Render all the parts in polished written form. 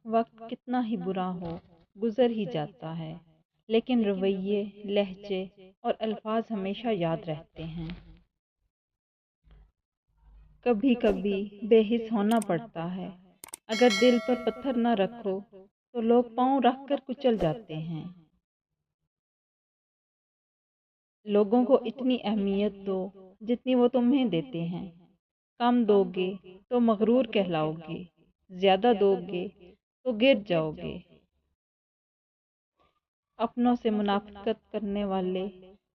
وقت کتنا ہی برا ہو گزر ہی جاتا ہے، لیکن رویے، لہجے اور الفاظ ہمیشہ یاد رہتے ہیں۔ کبھی کبھی بے حس ہونا پڑتا ہے۔ اگر دل پر پتھر نہ رکھو تو لوگ پاؤں رکھ کر کچل جاتے ہیں۔ لوگوں کو اتنی اہمیت دو جتنی وہ تمہیں دیتے ہیں۔ کم دو گے تو مغرور کہلاؤ گے، زیادہ دو گے تو گر جاؤ گے۔ اپنوں سے منافقت کرنے والے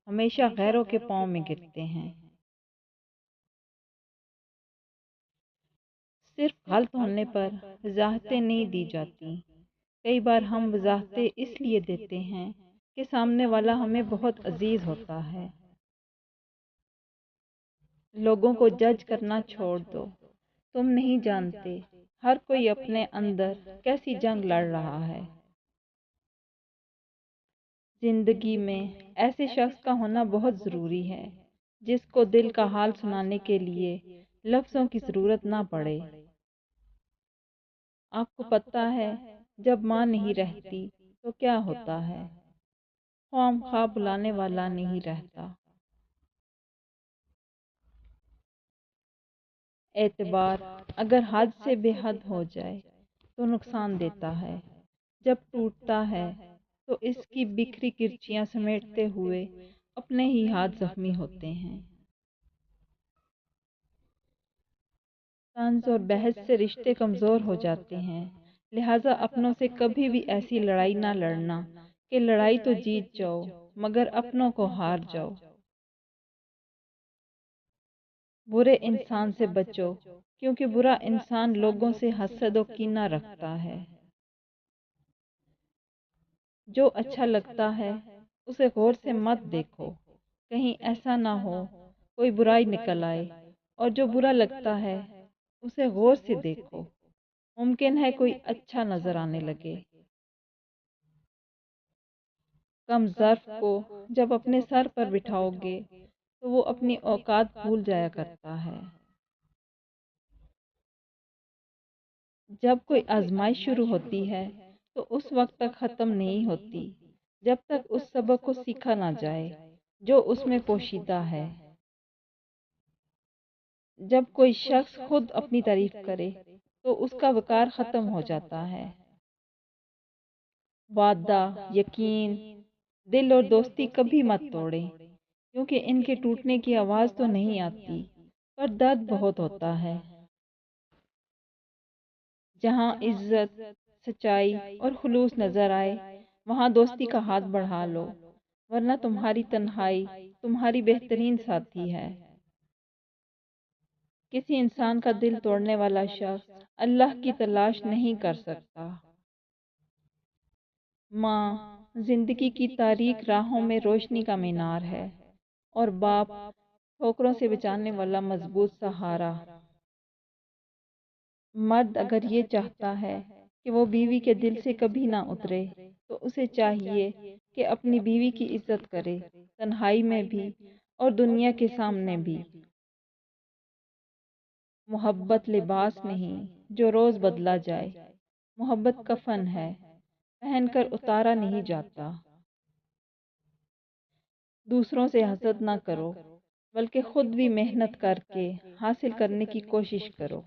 ہمیشہ غیروں کے پاؤں میں گرتے ہیں۔ صرف غلط ہونے پر وضاحتیں نہیں دی جاتی۔ کئی بار ہم وضاحتیں اس لیے دیتے ہیں کہ سامنے والا ہمیں بہت عزیز ہوتا ہے۔ لوگوں کو جج کرنا چھوڑ دو۔ تم نہیں جانتے ہر کوئی اپنے اندر کیسی جنگ لڑ رہا ہے۔ زندگی میں ایسے شخص کا ہونا بہت ضروری ہے جس کو دل کا حال سنانے کے لیے لفظوں کی ضرورت نہ پڑے۔ آپ کو پتہ ہے جب ماں نہیں رہتی تو کیا ہوتا ہے؟ خواہ مخواہ بلانے والا نہیں رہتا۔ اعتبار اگر حد سے بے حد ہو جائے تو نقصان دیتا ہے۔ جب ٹوٹتا ہے تو اس کی بکھری کرچیاں سمیٹتے ہوئے اپنے ہی ہاتھ زخمی ہوتے ہیں۔ طنز اور بحث سے رشتے کمزور ہو جاتے ہیں، لہٰذا اپنوں سے کبھی بھی ایسی لڑائی نہ لڑنا کہ لڑائی تو جیت جاؤ مگر اپنوں کو ہار جاؤ۔ برے انسان سے بچو کیونکہ برا انسان لوگوں سے حسد و کینہ رکھتا ہے۔ جو اچھا لگتا ہے اسے غور سے مت دیکھو، کہیں ایسا نہ ہو کوئی برائی نکل آئے، اور جو برا لگتا ہے اسے غور سے دیکھو، ممکن ہے کوئی اچھا نظر آنے لگے۔ کم ظرف کو جب اپنے سر پر بٹھاؤ گے تو وہ اپنی اوقات بھول جایا کرتا ہے۔ جب کوئی آزمائش شروع ہوتی ہے تو اس وقت تک ختم نہیں ہوتی جب تک اس سبق کو سیکھا نہ جائے جو اس میں پوشیدہ ہے۔ جب کوئی شخص خود اپنی تعریف کرے تو اس کا وقار ختم ہو جاتا ہے۔ وعدہ، یقین، دل اور دوستی کبھی مت توڑیں، کیونکہ ان کے ٹوٹنے کی آواز تو نہیں آتی پر درد بہت ہوتا ہے۔ جہاں عزت، سچائی اور خلوص نظر آئے وہاں دوستی کا ہاتھ بڑھا لو، ورنہ تمہاری تنہائی تمہاری بہترین ساتھی ہے۔ کسی انسان کا دل توڑنے والا شخص اللہ کی تلاش نہیں کر سکتا۔ ماں زندگی کی تاریک راہوں میں روشنی کا مینار ہے، اور باپ ٹھوکروں سے بچانے والا مضبوط سہارا۔ مرد اگر یہ چاہتا ہے کہ وہ بیوی کے دل سے کبھی نہ اترے تو اسے چاہیے کہ اپنی بیوی کی عزت کرے، تنہائی میں بھی اور دنیا کے سامنے بھی۔ محبت لباس نہیں جو روز بدلا جائے، محبت کفن ہے پہن کر اتارا نہیں جاتا۔ دوسروں سے حسد نہ کرو بلکہ خود بھی محنت کر کے حاصل کرنے کی کوشش کرو۔